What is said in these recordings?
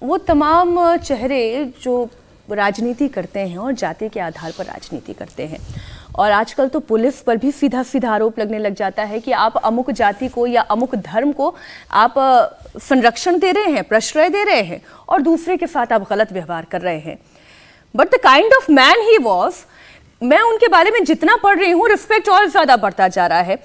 वो तमाम चेहरे जो राजनीति करते हैं और जाति के आधार पर राजनीति करते हैं, और आजकल तो पुलिस पर भी सीधा सीधा आरोप लगने लग जाता है कि आप अमुक जाति को या अमुक धर्म को आप संरक्षण दे रहे हैं, प्रश्रय दे रहे हैं, और दूसरे के साथ आप गलत व्यवहार कर रहे हैं। But the kind of man he was, मैं उनके बारे में जितना पढ़ रही हूँ रिस्पेक्ट और ज्यादा बढ़ता जा रहा है।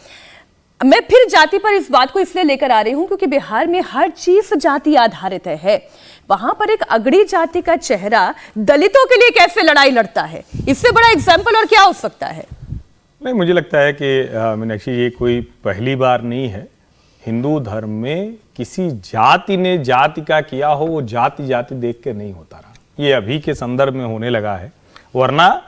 मैं फिर जाति पर इस बात को इसलिए लेकर आ रही हूं क्योंकि बिहार में हर चीज जाति आधारित है। वहां पर एक अगड़ी जाति का चेहरा दलितों के लिए कैसे लड़ाई लड़ता है, इससे बड़ा एग्जाम्पल और क्या हो सकता है? नहीं, मुझे लगता है कि मीनाक्षी, ये कोई पहली बार नहीं है। हिंदू धर्म में किसी जाति ने जाति का किया हो, वो जाति जाति देख के नहीं होता रहा, ये अभी के संदर्भ में होने लगा है। वरना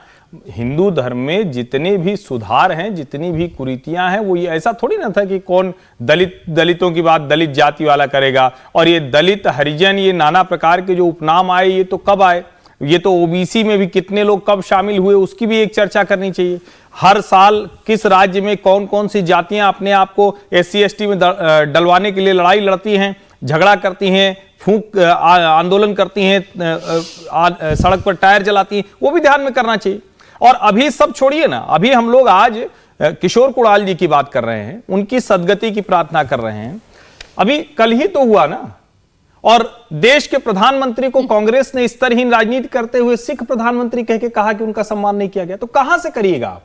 हिंदू धर्म में जितने भी सुधार हैं, जितनी भी कुरीतियां हैं, वो ये ऐसा थोड़ी ना था कि कौन दलितों की बात दलित जाति वाला करेगा। और ये दलित, हरिजन, ये नाना प्रकार के जो उपनाम आए, ये तो कब आए? ये तो ओबीसी में भी कितने लोग कब शामिल हुए, उसकी भी एक चर्चा करनी चाहिए। हर साल किस राज्य में कौन कौन सी जातियां अपने आप को SC ST में डलवाने के लिए लड़ाई लड़ती हैं, झगड़ा करती हैं, फूंक आंदोलन करती हैं, सड़क पर टायर जलाती हैं, वो भी ध्यान में करना चाहिए। और अभी सब छोड़िए ना, अभी हम लोग आज किशोर कुणाल जी की बात कर रहे हैं, उनकी सद्गति की प्रार्थना कर रहे हैं। अभी कल ही तो हुआ ना, और देश के प्रधानमंत्री को कांग्रेस ने इस तरह राजनीति करते हुए सिख प्रधानमंत्री कह के कहा कि उनका सम्मान नहीं किया गया, तो कहां से करिएगा आप?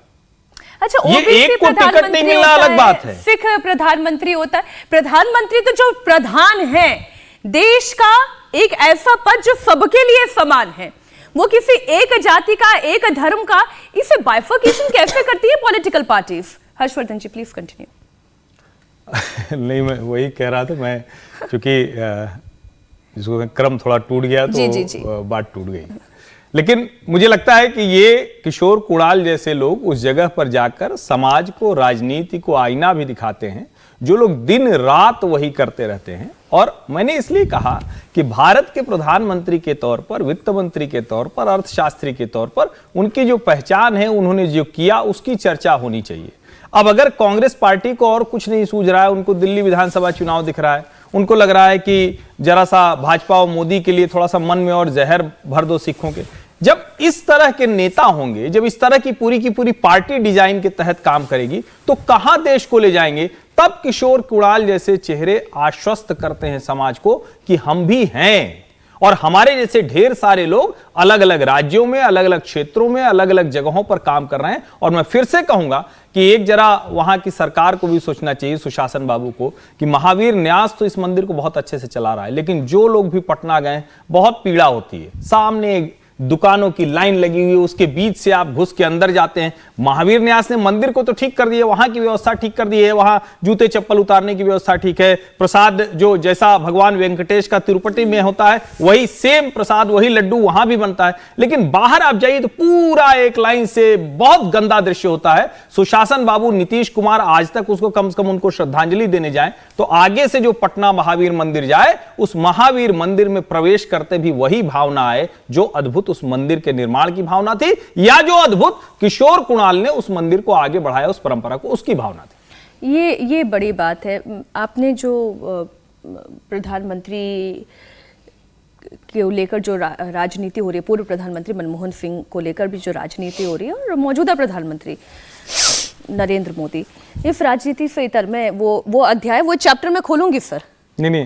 अच्छा, ये एक को टिकट नहीं मिलना अलग बात है। सिख प्रधानमंत्री होता है, प्रधानमंत्री तो जो प्रधान है देश का, एक ऐसा पद जो सबके लिए समान है, वो किसी एक जाति का, एक धर्म का, इसे बाइफर्केशन कैसे करती है political parties? Harshvardhan ji please continue. नहीं, मैं वही कह रहा था, मैं चूंकि जिसको क्रम थोड़ा टूट गया तो जी। बात टूट गई। लेकिन मुझे लगता है कि ये किशोर कुणाल जैसे लोग उस जगह पर जाकर समाज को, राजनीति को आईना भी दिखाते हैं, जो लोग दिन रात वही करते रहते हैं। और मैंने इसलिए कहा कि भारत के प्रधानमंत्री के तौर पर, वित्त मंत्री के तौर पर, अर्थशास्त्री के तौर पर उनकी जो पहचान है, उन्होंने जो किया, उसकी चर्चा होनी चाहिए। अब अगर कांग्रेस पार्टी को और कुछ नहीं सूझ रहा है, उनको दिल्ली विधानसभा चुनाव दिख रहा है, उनको लग रहा है कि जरा सा भाजपा और मोदी के लिए थोड़ा सा मन में और जहर भर दो सिखों के, जब इस तरह के नेता होंगे, जब इस तरह की पूरी पार्टी डिजाइन के तहत काम करेगी, तो कहां देश को ले जाएंगे? तब किशोर कुणाल जैसे चेहरे आश्वस्त करते हैं समाज को कि हम भी हैं, और हमारे जैसे ढेर सारे लोग अलग अलग राज्यों में, अलग अलग क्षेत्रों में, अलग अलग जगहों पर काम कर रहे हैं। और मैं फिर से कहूंगा कि एक जरा वहां की सरकार को भी सोचना चाहिए, सुशासन बाबू को, कि महावीर न्यास तो इस मंदिर को बहुत अच्छे से चला रहा है, लेकिन जो लोग भी पटना गए, बहुत पीड़ा होती है। सामने दुकानों की लाइन लगी हुई है, उसके बीच से आप घुस के अंदर जाते हैं। महावीर न्यास ने मंदिर को तो ठीक कर दिया, वहां की व्यवस्था ठीक कर दी है, वहां जूते चप्पल उतारने की व्यवस्था ठीक है, प्रसाद जो जैसा भगवान वेंकटेश का तिरुपति में होता है, वही सेम प्रसाद, वही लड्डू वहां भी बनता है। लेकिन बाहर आप जाइए तो पूरा एक लाइन से बहुत गंदा दृश्य होता है। सुशासन बाबू, नीतीश कुमार आज तक उसको कम से कम उनको श्रद्धांजलि देने जाए, तो आगे से जो पटना महावीर मंदिर जाए, उस महावीर मंदिर में प्रवेश करते भी वही भावना आए जो अद्भुत उस मंदिर के निर्माण की भावना थी, या जो अद्भुत किशोर कुणाल ने उस मंदिर को आगे बढ़ाया, उस परंपरा को, उसकी भावना थी। ये बड़ी बात है। आपने जो प्रधानमंत्री को लेकर जो राजनीति हो रही है, पूर्व प्रधानमंत्री मनमोहन सिंह को लेकर भी जो राजनीति हो रही है, और मौजूदा प्रधानमंत्री नरेंद्र मोदी, इस राजनीति से इतर मैं वो अध्याय, वो चैप्टर में खोलूंगी सर। नहीं।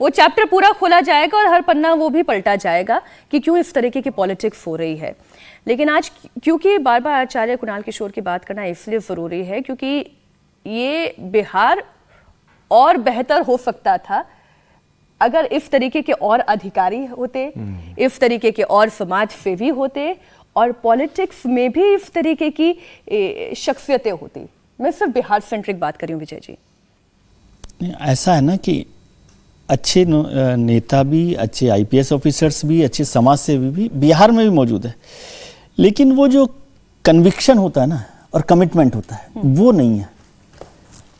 वो चैप्टर पूरा खोला जाएगा और हर पन्ना वो भी पलटा जाएगा कि क्यों इस तरीके की पॉलिटिक्स हो रही है। लेकिन आज क्योंकि बार बार आचार्य कुणाल किशोर की बात करना इसलिए जरूरी है क्योंकि ये बिहार और बेहतर हो सकता था अगर इस तरीके के और अधिकारी होते, इस तरीके के और समाज सेवी होते, और पॉलिटिक्स में भी इस तरीके की शख्सियतें होती। मैं सिर्फ बिहार सेंट्रिक बात कर रही हूँ विजय जी। ऐसा है ना कि अच्छे नेता भी, अच्छे IPS ऑफिसर्स भी, अच्छे समाज सेवी भी बिहार में भी मौजूद है, लेकिन वो जो कन्विक्शन होता है ना और कमिटमेंट होता है, वो नहीं है।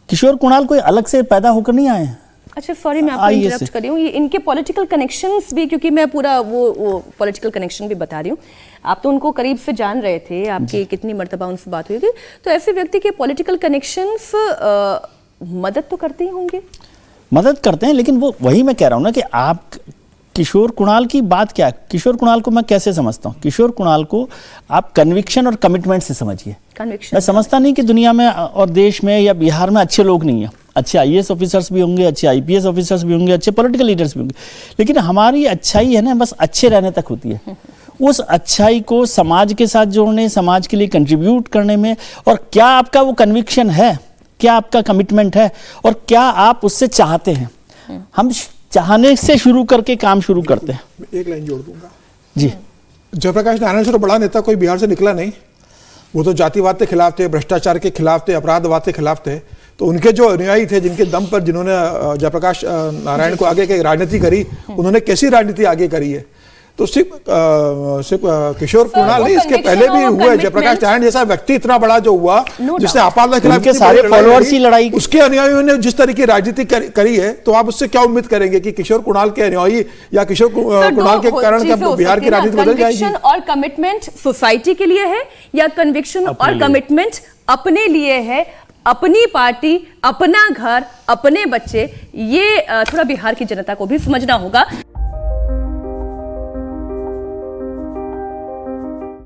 किशोर कुणाल कोई अलग से पैदा होकर नहीं आए हैं। अच्छा सॉरी, मैं आपको इंटरप्ट कर रही हूँ। ये इनके पॉलिटिकल कनेक्शंस भी, क्योंकि मैं पूरा वो पॉलिटिकल कनेक्शन भी बता रही हूँ। आप तो उनको करीब से जान रहे थे, आपकी कितनी मर्तबा उनसे बात हुई थी, तो ऐसे व्यक्ति के पॉलिटिकल कनेक्शंस मदद तो करते ही होंगे। मदद करते हैं, लेकिन वो वही मैं कह रहा हूं ना कि आप किशोर कुणाल की बात क्या है? किशोर कुणाल को मैं कैसे समझता हूँ? किशोर कुणाल को आप कन्विक्शन और कमिटमेंट से समझिए। कन्विक्शन मैं समझता नहीं कि दुनिया में और देश में या बिहार में अच्छे लोग नहीं हैं। अच्छे आईएएस ऑफिसर्स भी होंगे, अच्छे आईपीएस ऑफिसर्स भी होंगे, अच्छे पॉलिटिकल लीडर्स भी होंगे, लेकिन हमारी अच्छाई है ना बस अच्छे रहने तक होती है। उस अच्छाई को समाज के साथ जोड़ने, समाज के लिए कंट्रीब्यूट करने में, और क्या आपका वो कन्विक्शन है, क्या आपका कमिटमेंट है, और क्या आप उससे चाहते हैं। हम चाहने से शुरू करके काम शुरू करते हैं। एक लाइन जोड़ दूंगा जी। जयप्रकाश नारायण से तो बड़ा नेता कोई बिहार से निकला नहीं। वो तो जातिवाद के खिलाफ थे, भ्रष्टाचार के खिलाफ थे, अपराधवाद के खिलाफ थे। तो उनके जो अनुयायी थे, जिनके दम पर जिन्होंने जयप्रकाश नारायण को आगे की राजनीति करी, उन्होंने कैसी राजनीति आगे करी है। तो सिर्फ किशोर कुणाल नहीं, इसके पहले भी हुए। जयप्रकाश नारायण जैसा व्यक्ति इतना बड़ा जो हुआ, जिसने आपात के खिलाफ उनके सारे फॉलोअर्स की लड़ाई, उसके अनुयायियों ने जिस तरह की राजनीति करी है, तो आप उससे क्या उम्मीद करेंगे कि किशोर कुणाल के अनुयायी या किशोर कुणाल के कारण क्या बिहार की राजनीति बदल जाएगी? कन्विक्शन और कमिटमेंट सोसाइटी के लिए है, या कन्विक्शन और कमिटमेंट अपने लिए है, अपनी पार्टी, अपना घर, अपने बच्चे? ये थोड़ा बिहार की जनता को भी समझना होगा।